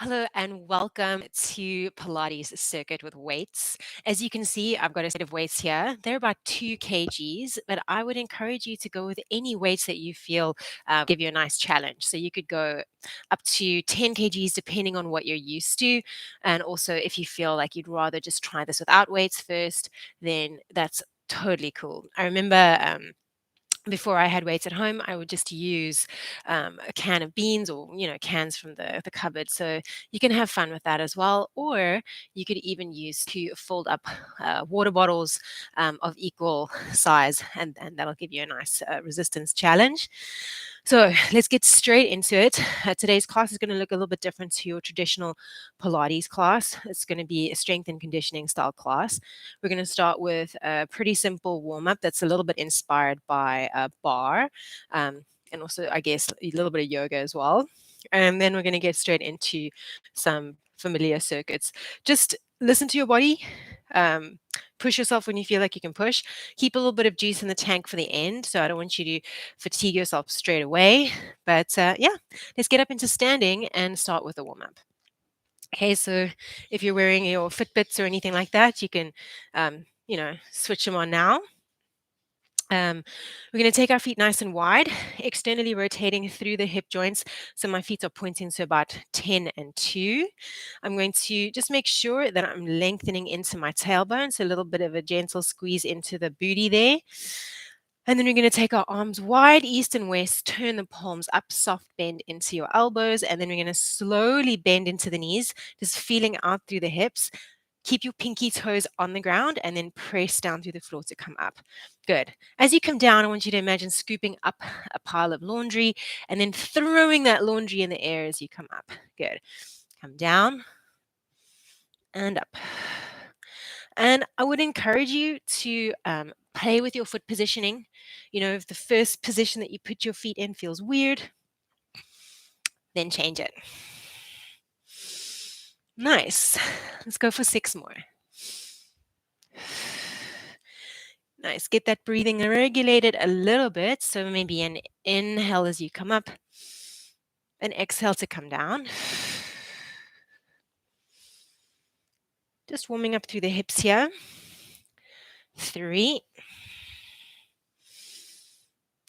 Hello and welcome to Pilates circuit with weights. As you can see, I've got a set of weights here. They're about 2 kgs, but I would encourage you to go with any weights that you feel give you a nice challenge. So you could go up to 10 kgs depending on what you're used to. And also, if you feel like you'd rather just try this without weights first, then that's totally cool. I remember before I had weights at home, I would just use a can of beans or cans from the cupboard. So you can have fun with that as well. Or you could even use to fold up water bottles of equal size, and that'll give you a nice resistance challenge. So let's get straight into it. Today's class is going to look a little bit different to your traditional Pilates class. It's going to be a strength and conditioning style class. We're going to start with a pretty simple warm up that's a little bit inspired by a bar, and also, I guess, a little bit of yoga as well. And then we're going to get straight into some familiar circuits. Just listen to your body. Um, Push yourself when you feel like you can push. Keep a little bit of juice in the tank for the end. So I don't want you to fatigue yourself straight away. But yeah, let's get up into standing and start with a warm up. Okay, so if you're wearing your Fitbits or anything like that, you can, switch them on now. We're going to take our feet nice and wide, externally rotating through the hip joints. So my feet are pointing to about 10 and 2. I'm going to just make sure that I'm lengthening into my tailbone. So a little bit of a gentle squeeze into the booty there. And then we're going to take our arms wide, east and west, turn the palms up, soft bend into your elbows. And then we're going to slowly bend into the knees, just feeling out through the hips. Keep your pinky toes on the ground and then press down through the floor to come up. Good. As you come down, I want you to imagine scooping up a pile of laundry and then throwing that laundry in the air as you come up. Good. Come down and up. And I would encourage you to play with your foot positioning. If the first position that you put your feet in feels weird, then change it. Nice. Let's go for 6 more. Nice. Get that breathing regulated a little bit. So maybe an inhale as you come up, an exhale to come down. Just warming up through the hips here. 3.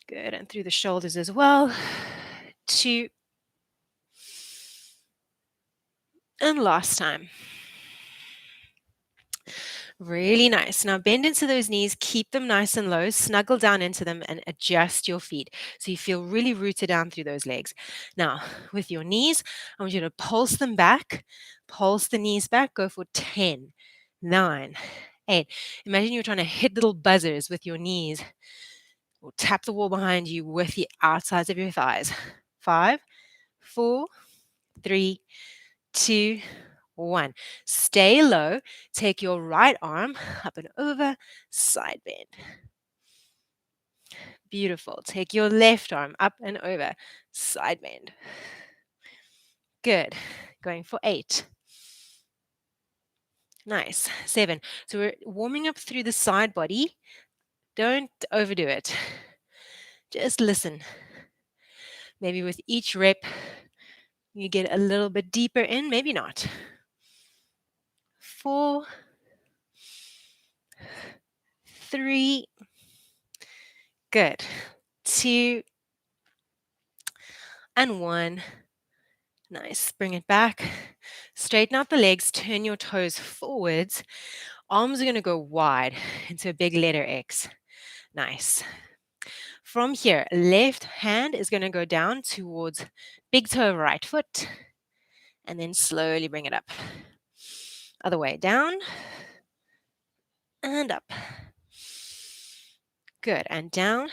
Good. And through the shoulders as well. 2. And last time. Really nice. Now bend into those knees, keep them nice and low, snuggle down into them and adjust your feet so you feel really rooted down through those legs. Now, with your knees, I want you to pulse them back, pulse the knees back, go for 10, 9, 8. Imagine you're trying to hit little buzzers with your knees or tap the wall behind you with the outsides of your thighs. 5, 4, 3, 2, 1. Stay low. Take your right arm up and over, side bend. Beautiful. Take your left arm up and over, side bend. Good. Going for 8. Nice. 7. So we're warming up through the side body. Don't overdo it. Just listen. Maybe with each rep, you get a little bit deeper in, maybe not. 4, 3, good. 2, and 1. Nice. Bring it back. Straighten out the legs. Turn your toes forwards. Arms are going to go wide into a big letter X. Nice. From here, left hand is going to go down towards big toe of right foot. And then slowly bring it up. Other way down. And up. Good. And down.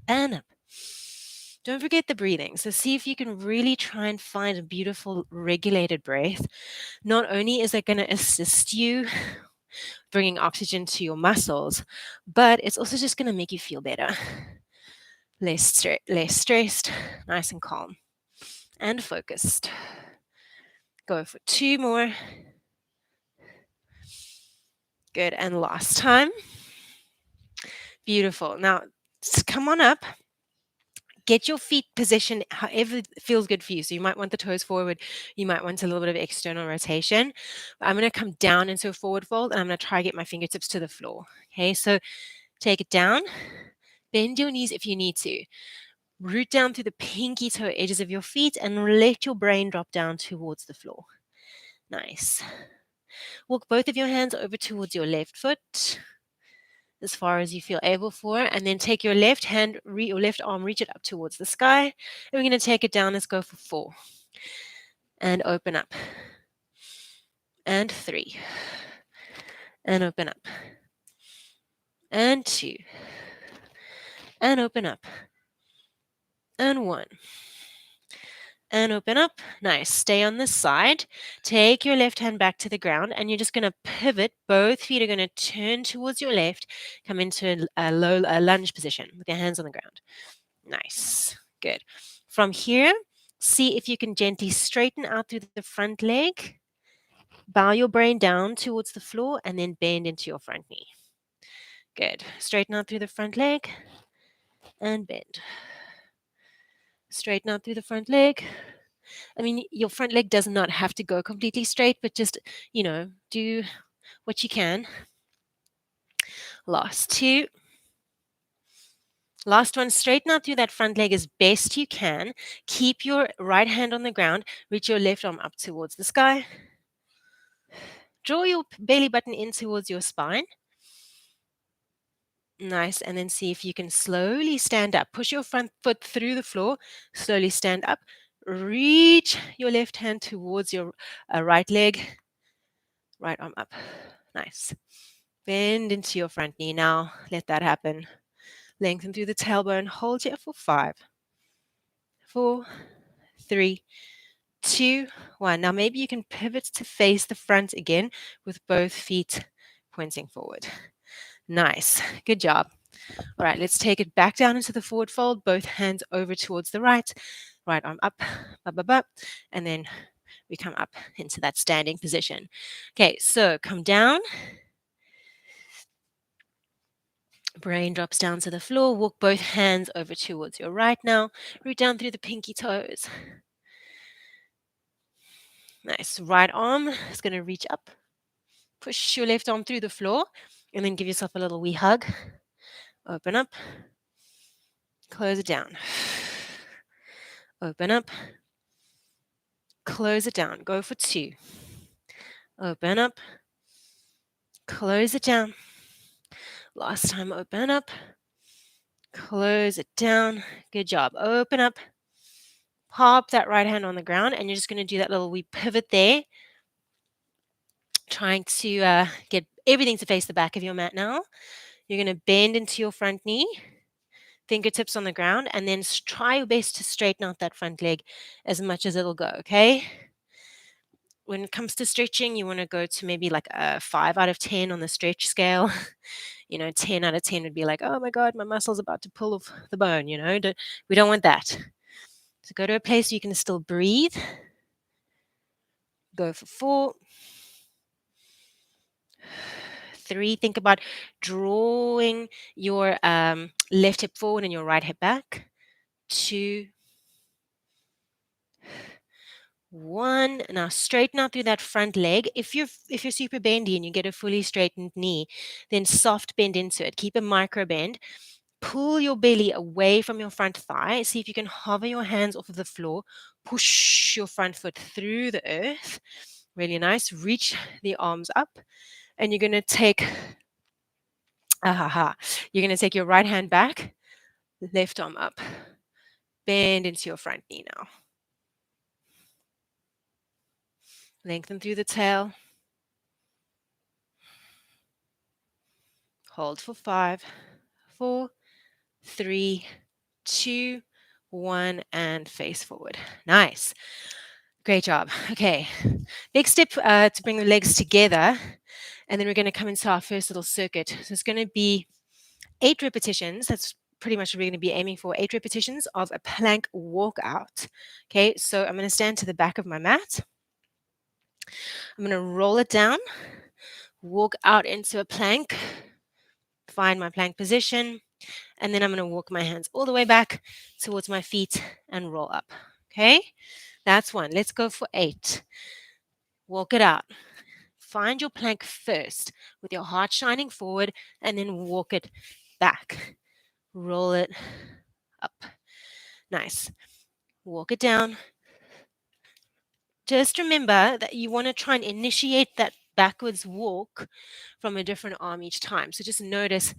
And up. Don't forget the breathing. So see if you can really try and find a beautiful regulated breath. Not only is it going to assist you bringing oxygen to your muscles, but it's also just going to make you feel better. Less stressed, nice and calm, and focused. Go for 2 more. Good. And last time. Beautiful. Now, come on up. Get your feet positioned however feels good for you. So you might want the toes forward. You might want a little bit of external rotation. I'm going to come down into a forward fold, and I'm going to try to get my fingertips to the floor. Okay, so take it down. Bend your knees if you need to. Root down through the pinky toe edges of your feet and let your brain drop down towards the floor. Nice. Walk both of your hands over towards your left foot as far as you feel able for, and then take your left hand, your left arm, reach it up towards the sky, and we're going to take it down. Let's go for 4, and open up, and 3, and open up, and 2, and open up, and 1, and open up. Nice. Stay on this side. Take your left hand back to the ground, and you're just going to pivot. Both feet are going to turn towards your left. Come into a lunge position with your hands on the ground. Nice. Good. From here, see if you can gently straighten out through the front leg. Bow your brain down towards the floor, and then bend into your front knee. Good. Straighten out through the front leg and bend. Straighten out through the front leg. I mean, your front leg does not have to go completely straight, but just, do what you can. Last 2. Last one, straighten out through that front leg as best you can. Keep your right hand on the ground. Reach your left arm up towards the sky. Draw your belly button in towards your spine. Nice. And then see if you can slowly stand up. Push your front foot through the floor. Slowly stand up. Reach your left hand towards your right leg. Right arm up. Nice. Bend into your front knee now. Let that happen. Lengthen through the tailbone. Hold here for 5, 4, 3, 2, 1. Now maybe you can pivot to face the front again with both feet pointing forward. Nice. Good job. All right, let's take it back down into the forward fold. Both hands over towards the right. Right arm up, up, up, up. And then we come up into that standing position. Okay, so come down. Brain drops down to the floor. Walk both hands over towards your right now. Root down through the pinky toes. Nice. Right arm is going to reach up. Push your left arm through the floor. And then give yourself a little wee hug. Open up. Close it down. Open up. Close it down. Go for 2. Open up. Close it down. Last time, open up. Close it down. Good job. Open up. Pop that right hand on the ground, and you're just going to do that little wee pivot there. Trying to get everything to face the back of your mat now. You're going to bend into your front knee. Fingertips on the ground, and then try your best to straighten out that front leg as much as it'll go, okay? When it comes to stretching, you want to go to maybe like a 5 out of 10 on the stretch scale. 10 out of 10 would be like, oh my God, my muscle's about to pull off the bone, we don't want that. So go to a place where you can still breathe. Go for 4. 3, think about drawing your left hip forward and your right hip back. 2, 1. Now straighten out through that front leg. If you're super bendy and you get a fully straightened knee, then soft bend into it. Keep a micro bend. Pull your belly away from your front thigh. See if you can hover your hands off of the floor. Push your front foot through the earth. Really nice. Reach the arms up. And you're going to take your right hand back, left arm up. Bend into your front knee now. Lengthen through the tail. Hold for 5, 4, 3, 2, 1, and face forward. Nice. Great job. Okay. Big step to bring the legs together. And then we're going to come into our first little circuit. So it's going to be 8 repetitions. That's pretty much what we're going to be aiming for. 8 repetitions of a plank walkout. Okay. So I'm going to stand to the back of my mat. I'm going to roll it down, walk out into a plank, find my plank position, And then I'm going to walk my hands all the way back towards my feet and roll up. Okay, that's one. Let's go for 8. Walk it out. Find your plank first with your heart shining forward and then walk it back. Roll it up. Nice. Walk it down. Just remember that you want to try and initiate that backwards walk from a different arm each time. So just notice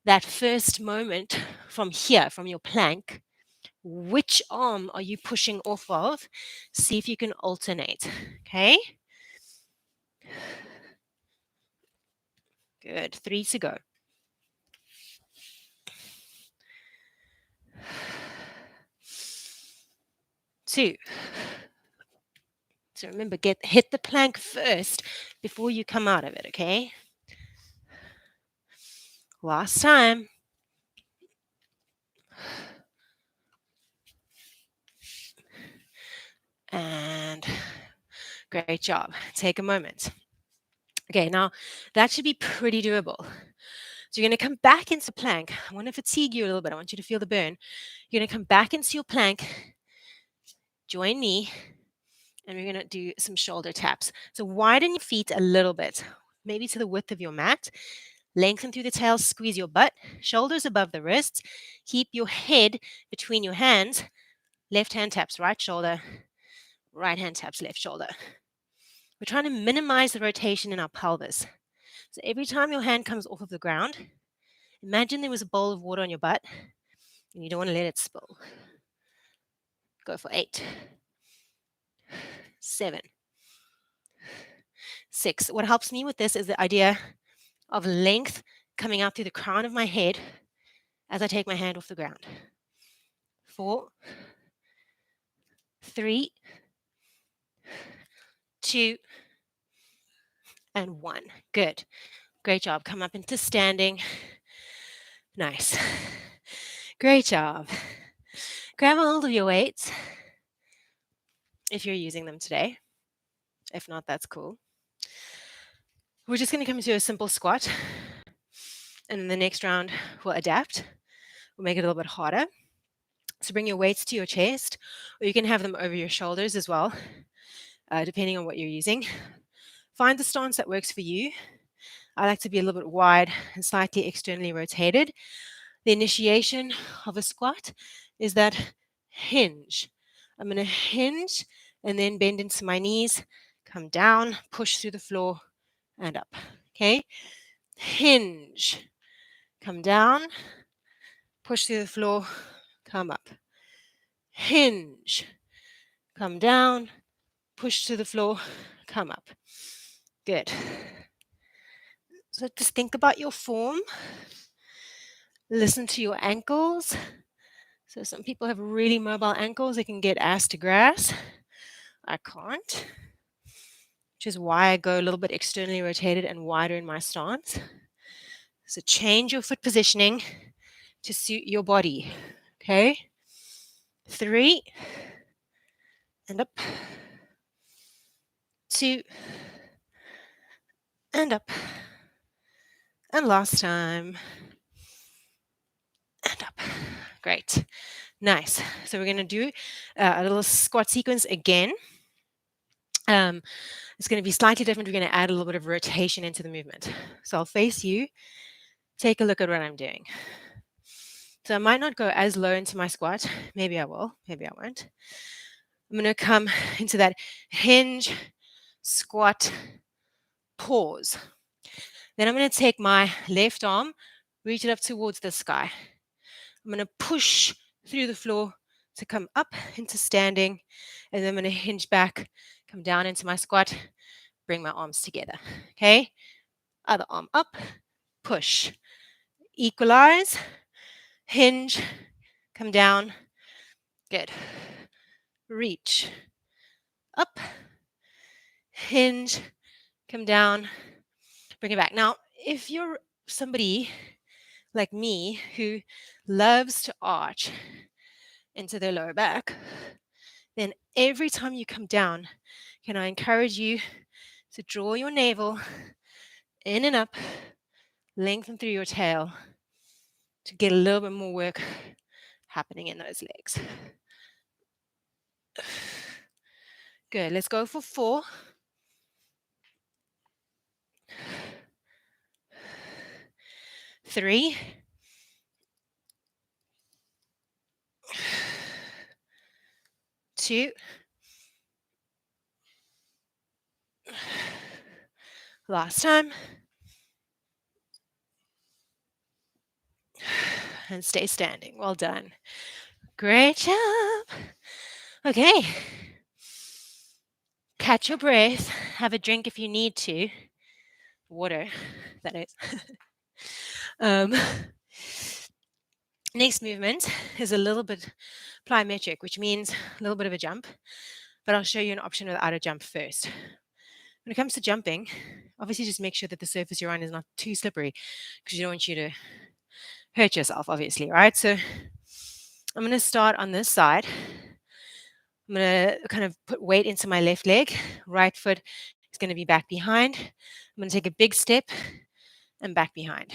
that first moment from here, from your plank, which arm are you pushing off of? See if you can alternate. Okay? Good. 3 to go. 2. So remember, hit the plank first before you come out of it, okay? Last time. And great job. Take a moment. Okay, now that should be pretty doable. So you're going to come back into plank. I want to fatigue you a little bit. I want you to feel the burn. You're going to come back into your plank. Join me. And we're going to do some shoulder taps. So widen your feet a little bit, maybe to the width of your mat. Lengthen through the tail, squeeze your butt, shoulders above the wrists. Keep your head between your hands. Left hand taps right shoulder, right hand taps left shoulder. We're trying to minimize the rotation in our pelvis. So every time your hand comes off of the ground, imagine there was a bowl of water on your butt and you don't want to let it spill. Go for 8, 7, 6. What helps me with this is the idea of length coming out through the crown of my head as I take my hand off the ground. 4, 3, 2, and 1. Good. Great job. Come up into standing. Nice. Great job. Grab a hold of your weights if you're using them today. If not, that's cool. We're just going to come into a simple squat. And in the next round, we'll adapt. We'll make it a little bit harder. So bring your weights to your chest, or you can have them over your shoulders as well, depending on what you're using. Find the stance that works for you. I like to be a little bit wide and slightly externally rotated. The initiation of a squat is that hinge. I'm going to hinge and then bend into my knees, come down, push through the floor, and up. Okay? Hinge. Come down, push through the floor, come up. Hinge. Come down, push to the floor, come up. Good. So just think about your form. Listen to your ankles. So some people have really mobile ankles. They can get ass to grass. I can't, which is why I go a little bit externally rotated and wider in my stance. So change your foot positioning to suit your body. Okay? 3, and up. 2, and up. And last time. And up. Great. Nice. So we're going to do a little squat sequence again. It's going to be slightly different. We're going to add a little bit of rotation into the movement. So I'll face you. Take a look at what I'm doing. So I might not go as low into my squat. Maybe I will. Maybe I won't. I'm going to come into that hinge, squat, pause. Then I'm going to take my left arm, reach it up towards the sky. I'm going to push through the floor to come up into standing, and then I'm going to hinge back, come down into my squat, bring my arms together. Okay? Other arm up, push, equalize, hinge, come down. Good. Reach, up, hinge, come down, bring it back. Now, if you're somebody like me who loves to arch into their lower back, then every time you come down, can I encourage you to draw your navel in and up, lengthen through your tail, to get a little bit more work happening in those legs. Good. Let's go for 4. 3. 2. Last time. And stay standing. Well done. Great job. Okay. Catch your breath. Have a drink if you need to. Water, that is. Next movement is a little bit plyometric, which means a little bit of a jump, but I'll show you an option without a jump first. When it comes to jumping, obviously just make sure that the surface you're on is not too slippery because you don't want you to hurt yourself, obviously, right? So I'm going to start on this side. I'm going to kind of put weight into my left leg. Right foot is going to be back behind. I'm going to take a big step and back behind.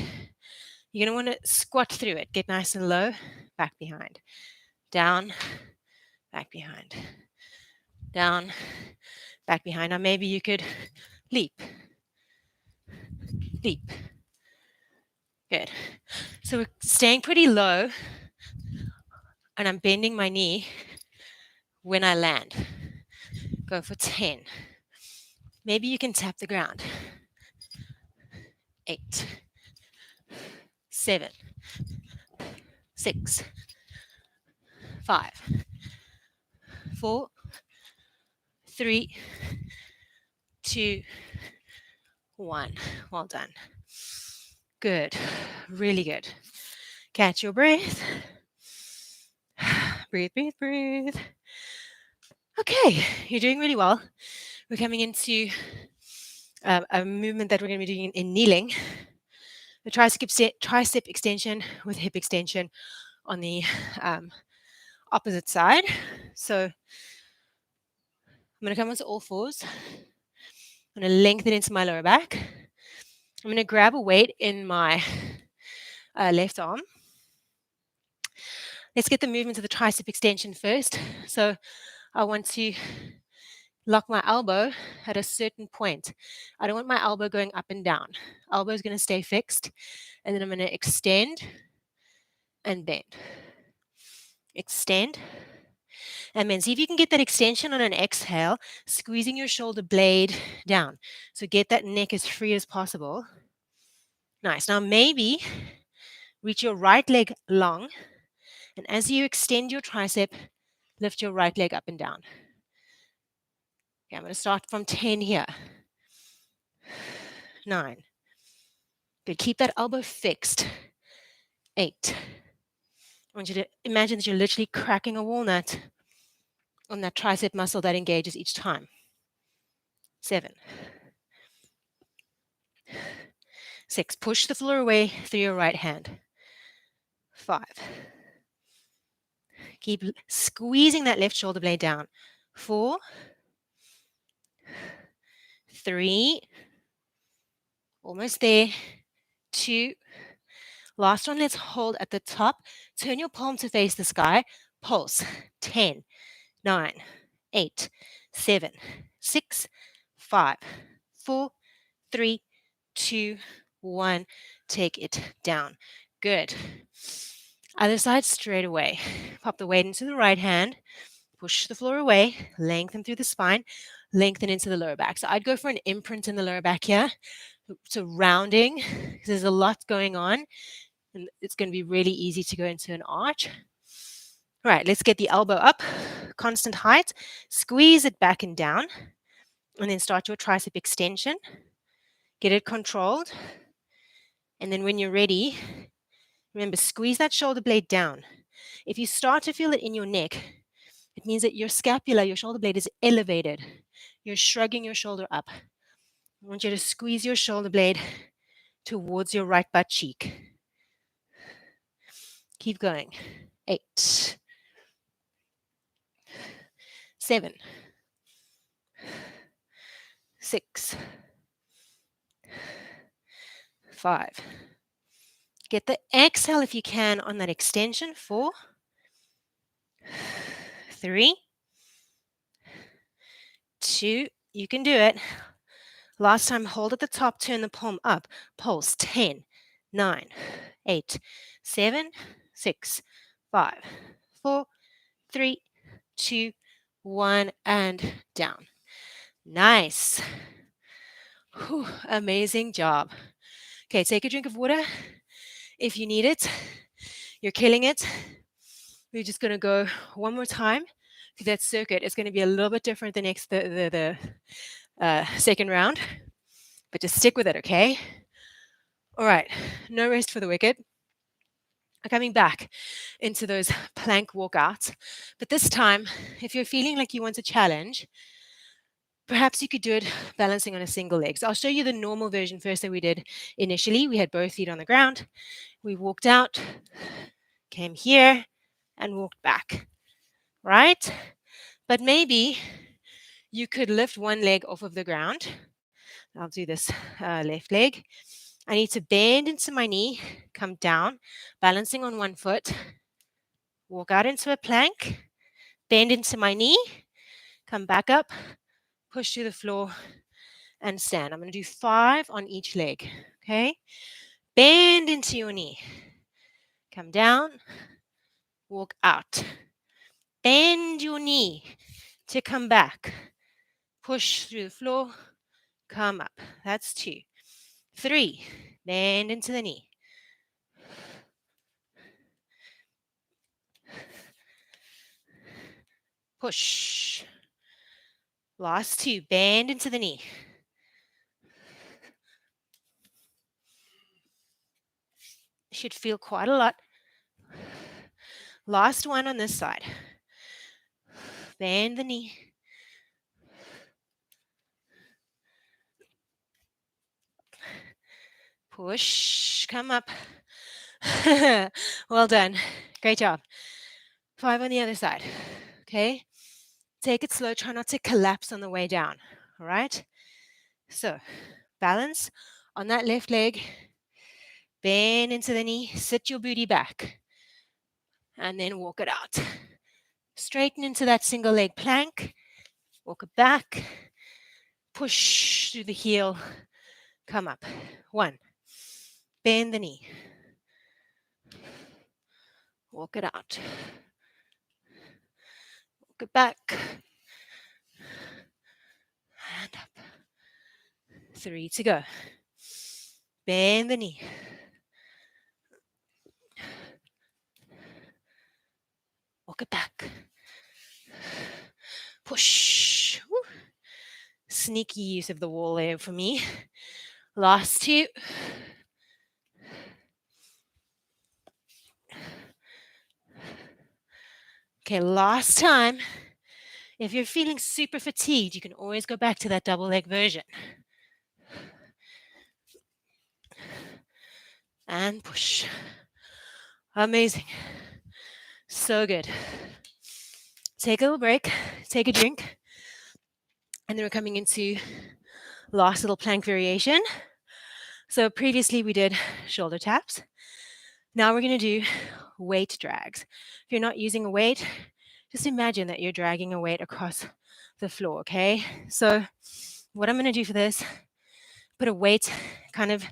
You're going to want to squat through it. Get nice and low, back behind. Down, back behind. Down, back behind. Now maybe you could leap. Leap. Good. So we're staying pretty low, and I'm bending my knee when I land. Go for 10. Maybe you can tap the ground. 8, 7, 6, 5, 4, 3, 2, 1. Well done. Good. Really good. Catch your breath. Breathe, breathe, breathe. Okay, you're doing really well. We're coming into a movement that we're going to be doing in kneeling. The tricep extension with hip extension on the opposite side. So I'm going to come onto all fours. I'm going to lengthen into my lower back. I'm going to grab a weight in my left arm. Let's get the movement to the tricep extension first. So I want to lock my elbow at a certain point. I don't want my elbow going up and down. Elbow is going to stay fixed. And then I'm going to extend and bend. Extend and bend. See if you can get that extension on an exhale, squeezing your shoulder blade down. So get that neck as free as possible. Nice. Now maybe reach your right leg long. And as you extend your tricep, lift your right leg up and down. Okay, I'm going to start from 10 here. 9. Good. Keep that elbow fixed. 8. I want you to imagine that you're literally cracking a walnut on that tricep muscle that engages each time. 7. 6. Push the floor away through your right hand. 5. Keep squeezing that left shoulder blade down. 4. 3. Almost there. 2. Last one, let's hold at the top. Turn your palm to face the sky. Pulse. 10, 9, 8, 7, 6, 5, 4, 3, 2, 1. Take it down. Good. Other side straight away. Pop the weight into the right hand. Push the floor away. Lengthen through the spine. Lengthen into the lower back. So I'd go for an imprint in the lower back here. So rounding, because there's a lot going on. And it's going to be really easy to go into an arch. All right, let's get the elbow up. Constant height. Squeeze it back and down. And then start your tricep extension. Get it controlled. And then when you're ready, remember, squeeze that shoulder blade down. If you start to feel it in your neck, it means that your scapula, your shoulder blade is elevated. You're shrugging your shoulder up. I want you to squeeze your shoulder blade towards your right butt cheek. Keep going. 8, 7, 6, 5, Get the exhale if you can on that extension. 4, 3, 2, you can do it. Last time, hold at the top, turn the palm up. Pulse. 10, 9, 8, 7, 6, 5, 4, 3, 2, 1, and down. Nice. Whew, amazing job. Okay, take a drink of water if you need it. You're killing it. We're just going to go one more time to that circuit. It's going to be a little bit different the next the second round, but just stick with it, okay? All right, no rest for the wicked. Coming back into those plank walkouts, but this time, if you're feeling like you want a challenge, perhaps you could do it balancing on a single leg. So I'll show you the normal version first that we did initially. We had both feet on the ground. We walked out, came here, and walked back, right? But maybe you could lift one leg off of the ground. I'll do this left leg. I need to bend into my knee, come down, balancing on one foot, walk out into a plank, bend into my knee, come back up, push to the floor, and stand. I'm going to do 5 on each leg, okay? Bend into your knee, come down, walk out. Bend your knee to come back, push through the floor, come up. That's 2. 3, bend into the knee. Push. Last 2, bend into the knee. Should feel quite a lot. Last one on this side. Bend the knee. Push, come up. Well done. Great job. 5 on the other side. Okay. Take it slow. Try not to collapse on the way down. All right. So balance on that left leg. Bend into the knee. Sit your booty back. And then walk it out. Straighten into that single leg plank. Walk it back. Push through the heel. Come up. 1. Bend the knee. Walk it out. Walk it back. And up. 3 to go. Bend the knee. Walk it back. Push. Woo. Sneaky use of the wall there for me. Last 2. Okay, last time. If you're feeling super fatigued, you can always go back to that double leg version. And push. Amazing. So good. Take a little break. Take a drink. And then we're coming into last little plank variation. So previously we did shoulder taps. Now we're going to do weight drags. If you're not using a weight, just imagine that you're dragging a weight across the floor, okay? So what I'm going to do for this, put a weight kind of,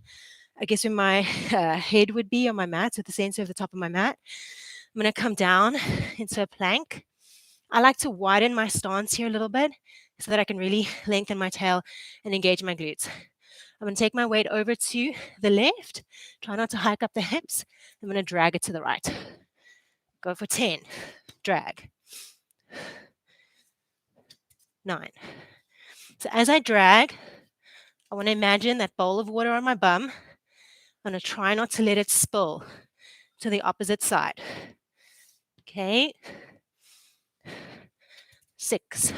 I guess, where my head would be on my mat, so at the center of the top of my mat. I'm going to come down into a plank. I like to widen my stance here a little bit so that I can really lengthen my tail and engage my glutes. I'm going to take my weight over to the left. Try not to hike up the hips. I'm going to drag it to the right. Go for 10. Drag. 9. So as I drag, I want to imagine that bowl of water on my bum. I'm going to try not to let it spill to the opposite side. Okay. 6.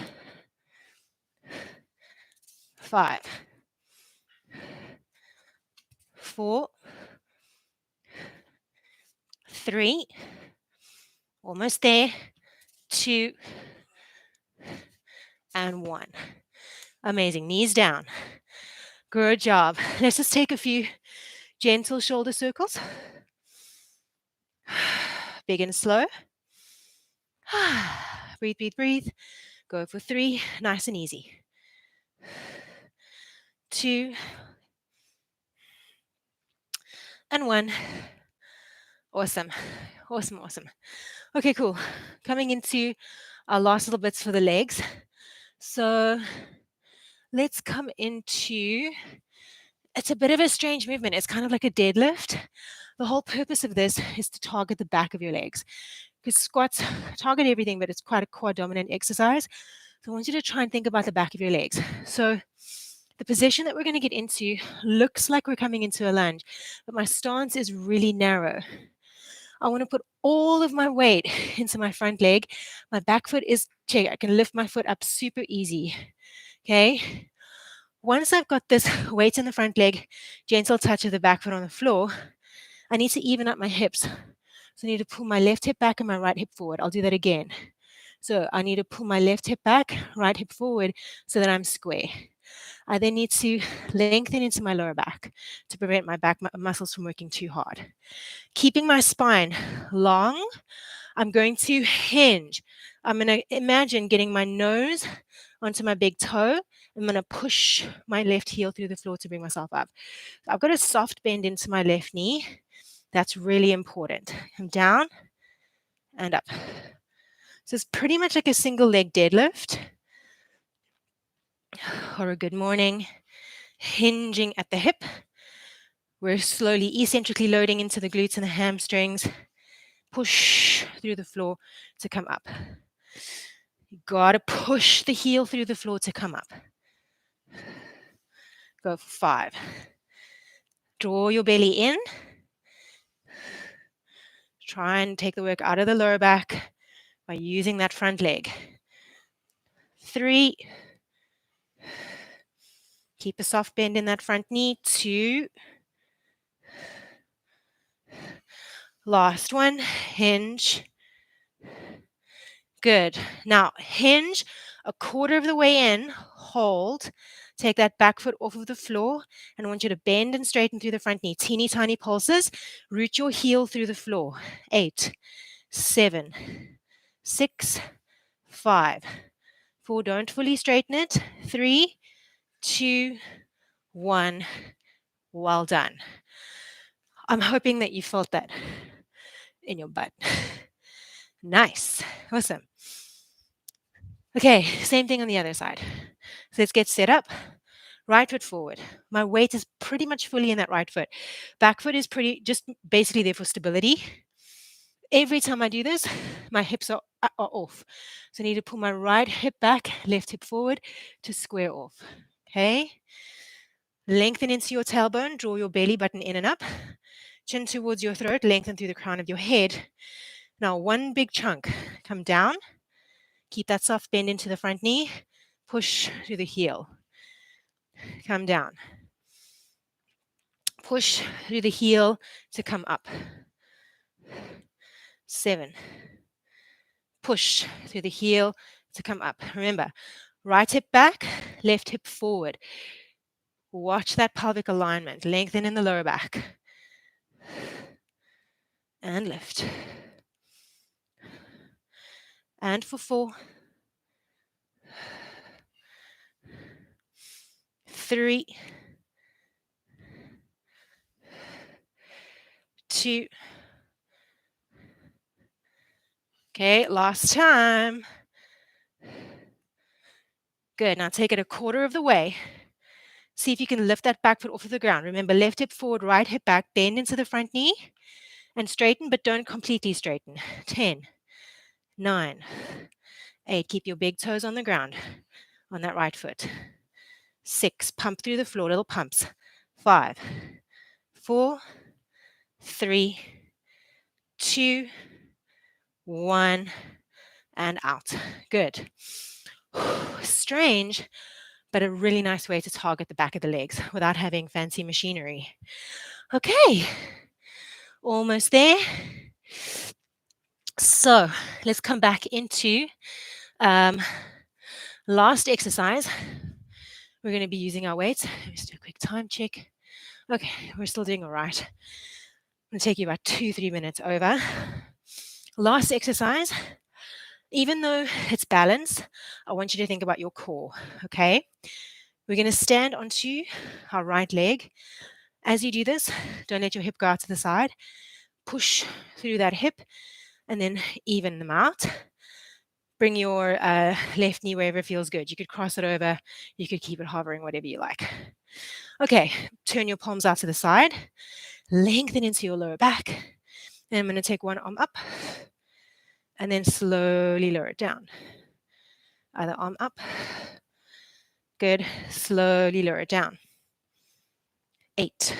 5. 4. 3. Almost there. 2. And 1. Amazing. Knees down. Good job. Let's just take a few gentle shoulder circles. big and slow. Breathe, breathe, breathe. Go for 3, nice and easy. 2 and 1. Awesome, awesome, awesome. Okay, cool. Coming into our last little bits for the legs. So let's come into, it's a bit of a strange movement. It's kind of like a deadlift. The whole purpose of this is to target the back of your legs, because squats target everything, but it's quite a core dominant exercise. So I want you to try and think about the back of your legs. So the position that we're going to get into looks like we're coming into a lunge, but my stance is really narrow. I want to put all of my weight into my front leg. My back foot is check. I can lift my foot up super easy. Okay. Once I've got this weight in the front leg, gentle touch of the back foot on the floor, I need to even up my hips. So I need to pull my left hip back and my right hip forward. I'll do that again. So I need to pull my left hip back, right hip forward so that I'm square. I then need to lengthen into my lower back to prevent my back muscles from working too hard. Keeping my spine long, I'm going to hinge. I'm going to imagine getting my nose onto my big toe. I'm going to push my left heel through the floor to bring myself up. I've got a soft bend into my left knee. That's really important. I'm down and up. So it's pretty much like a single leg deadlift or a good morning, hinging at the hip. We're slowly eccentrically loading into the glutes and the hamstrings. Push through the floor to come up. You gotta push the heel through the floor to come up. Go for 5. Draw your belly in. Try and take the work out of the lower back by using that front leg. 3. Keep a soft bend in that front knee. 2. Last one. Hinge. Good. Now hinge a quarter of the way in. Hold. Take that back foot off of the floor, and I want you to bend and straighten through the front knee. Teeny tiny pulses. Root your heel through the floor. 8, 7, 6, 5, 4. Don't fully straighten it. 3, 2, 1. Well done. I'm hoping that you felt that in your butt. Nice. Awesome. Okay, same thing on the other side. So let's get set up. Right foot forward. My weight is pretty much fully in that right foot. Back foot is just basically there for stability. Every time I do this, my hips are off. So I need to pull my right hip back, left hip forward to square off. Okay. Lengthen into your tailbone. Draw your belly button in and up. Chin towards your throat. Lengthen through the crown of your head. Now, one big chunk. Come down. Keep that soft bend into the front knee. Push through the heel. Come down. Push through the heel to come up. 7. Push through the heel to come up. Remember, right hip back, left hip forward. Watch that pelvic alignment. Lengthen in the lower back. And lift. And for 4. 3. 2. Okay, last time. Good. Now take it a quarter of the way. See if you can lift that back foot off of the ground. Remember, left hip forward, right hip back. Bend into the front knee and straighten, but don't completely straighten. 10, 9, 8. Keep your big toes on the ground on that right foot. 6. Pump through the floor, little pumps. 5, 4, 3, 2, 1, and out. Good. Strange, but a really nice way to target the back of the legs without having fancy machinery. Okay, almost there. So let's come back into last exercise. We're going to be using our weights. Let's do a quick time check. Okay, we're still doing all right. It'll take you about 2-3 minutes over. Last exercise, even though it's balance, I want you to think about your core, okay? We're going to stand onto our right leg. As you do this, don't let your hip go out to the side. Push through that hip and then even them out. Bring your left knee wherever it feels good. You could cross it over. You could keep it hovering, whatever you like. Okay, turn your palms out to the side. Lengthen into your lower back. And I'm going to take one arm up and then slowly lower it down. Other arm up. Good. Slowly lower it down. 8. So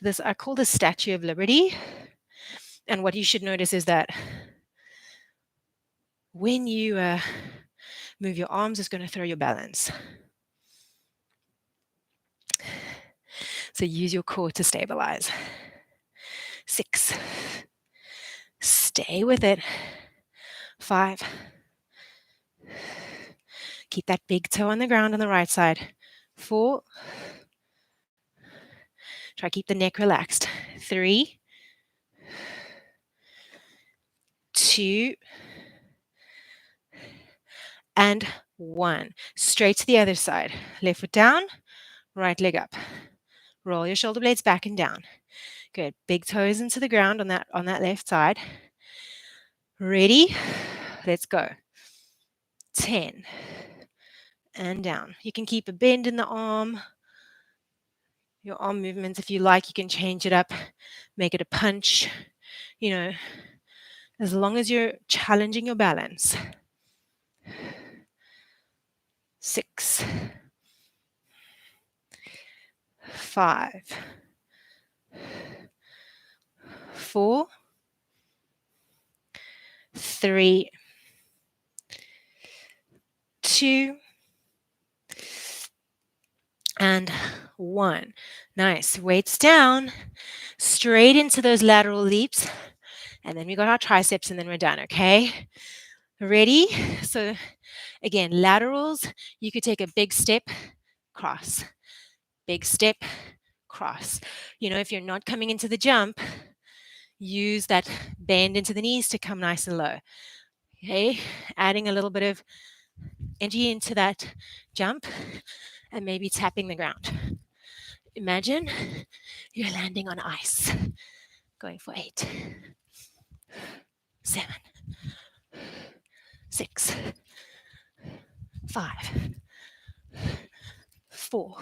this I call the Statue of Liberty. And what you should notice is that when you move your arms, it's going to throw your balance. So use your core to stabilize. 6. Stay with it. 5. Keep that big toe on the ground on the right side. 4. Try to keep the neck relaxed. 3. 2. And 1. Straight to the other side. Left foot down, right leg up. Roll your shoulder blades back and down. Good. Big toes into the ground on that left side. Ready? Let's go. 10. And down. You can keep a bend in the arm. Your arm movements, if you like, you can change it up, make it a punch, as long as you're challenging your balance. 6. 5. 4. 3. 2. And 1. Nice. Weights down, straight into those lateral leaps. And then we got our triceps and then we're done, okay? Ready? So again, laterals, you could take a big step, cross. Big step, cross. If you're not coming into the jump, use that bend into the knees to come nice and low. Okay? Adding a little bit of energy into that jump and maybe tapping the ground. Imagine you're landing on ice. Going for 8, 7, 6, 5, 4,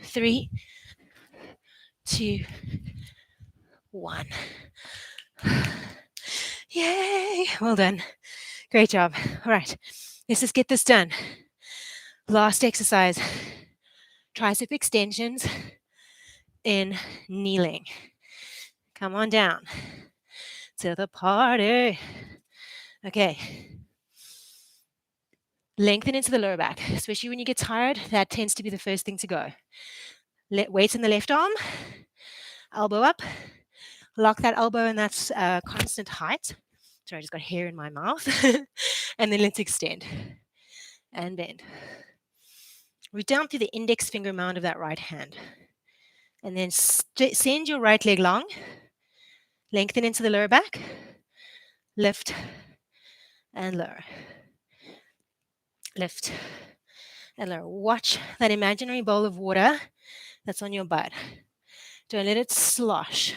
3, 2, 1. Yay! Well done. Great job. All right, let's just get this done. Last exercise. Tricep extensions in kneeling. Come on down to the party. Okay. Lengthen into the lower back, especially when you get tired. That tends to be the first thing to go. Weights in the left arm, elbow up. Lock that elbow and that's constant height. Sorry, I just got hair in my mouth. And then let's extend and bend. Reach down through the index finger mound of that right hand. And then send your right leg long. Lengthen into the lower back. Lift and lower. Lift and lower. Watch that imaginary bowl of water that's on your butt. Don't let it slosh.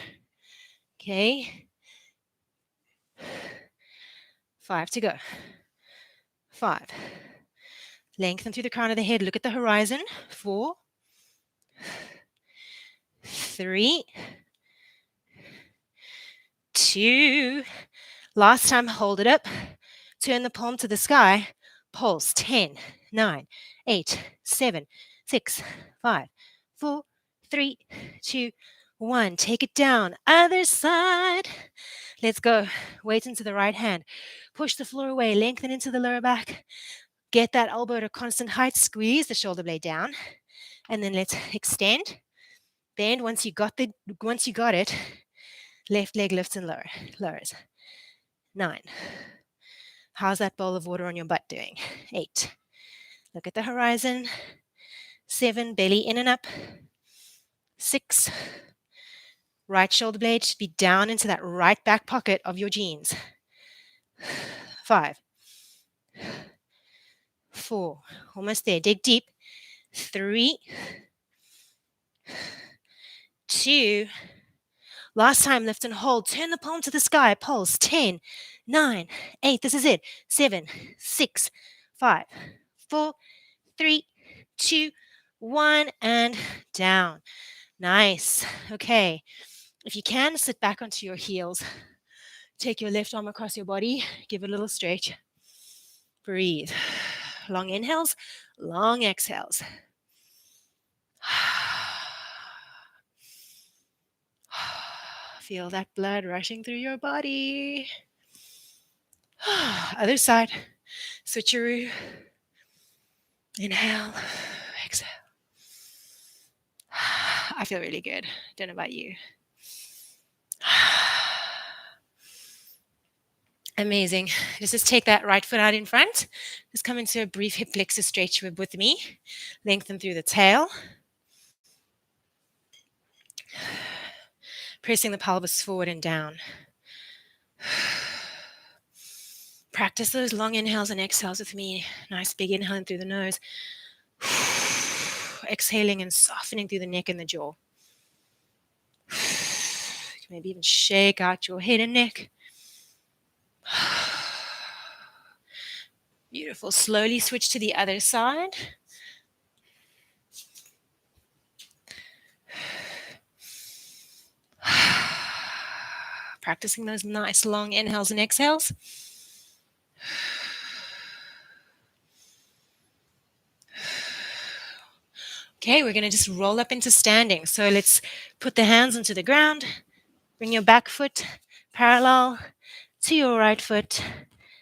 Okay. 5 to go. 5. Lengthen through the crown of the head. Look at the horizon. 4. 3. 2. Last time, hold it up. Turn the palm to the sky. Pulse. 10, 9, 8, 7, 6, 5, 4, 3, 2, 1. Take it down. Other side. Let's go. Weight into the right hand. Push the floor away. Lengthen into the lower back. Get that elbow to constant height. Squeeze the shoulder blade down. And then let's extend. Bend. Once you got it, left leg lifts and lowers. 9. How's that bowl of water on your butt doing? 8. Look at the horizon. 7. Belly in and up. 6. Right shoulder blade should be down into that right back pocket of your jeans. 5, 4, almost there. Dig deep. 3, 2, last time, lift and hold. Turn the palm to the sky. Pulse. 10, 9, 8. This is it. 7, 6, 5, 4, 3, 2, 1, and down. Nice. Okay. If you can, sit back onto your heels. Take your left arm across your body. Give it a little stretch. Breathe. Long inhales, long exhales. Feel that blood rushing through your body. Other side. Switcheroo. Inhale. Exhale. I feel really good. Don't know about you. Amazing. Just take that right foot out in front. Just come into a brief hip flexor stretch with me. Lengthen through the tail. Pressing the pelvis forward and down. Practice those long inhales and exhales with me. Nice big inhale in through the nose. Exhaling and softening through the neck and the jaw. Maybe even shake out your head and neck. Beautiful. Slowly switch to the other side. Practicing those nice long inhales and exhales. Okay, we're going to just roll up into standing. So let's put the hands onto the ground. Bring your back foot parallel to your right foot.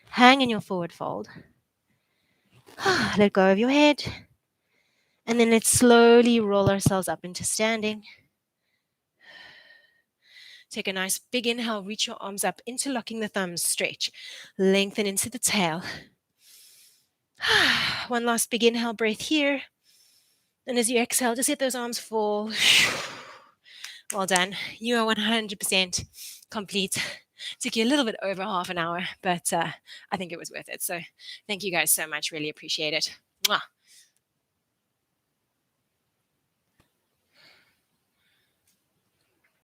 Hang in your forward fold. Let go of your head. And then let's slowly roll ourselves up into standing. Take a nice big inhale. Reach your arms up, interlocking the thumbs. Stretch. Lengthen into the tail. One last big inhale, breath here. And as you exhale, just let those arms fall. Well done. You are 100% complete. Took you a little bit over half an hour, but I think it was worth it. So thank you guys so much. Really appreciate it. Mwah.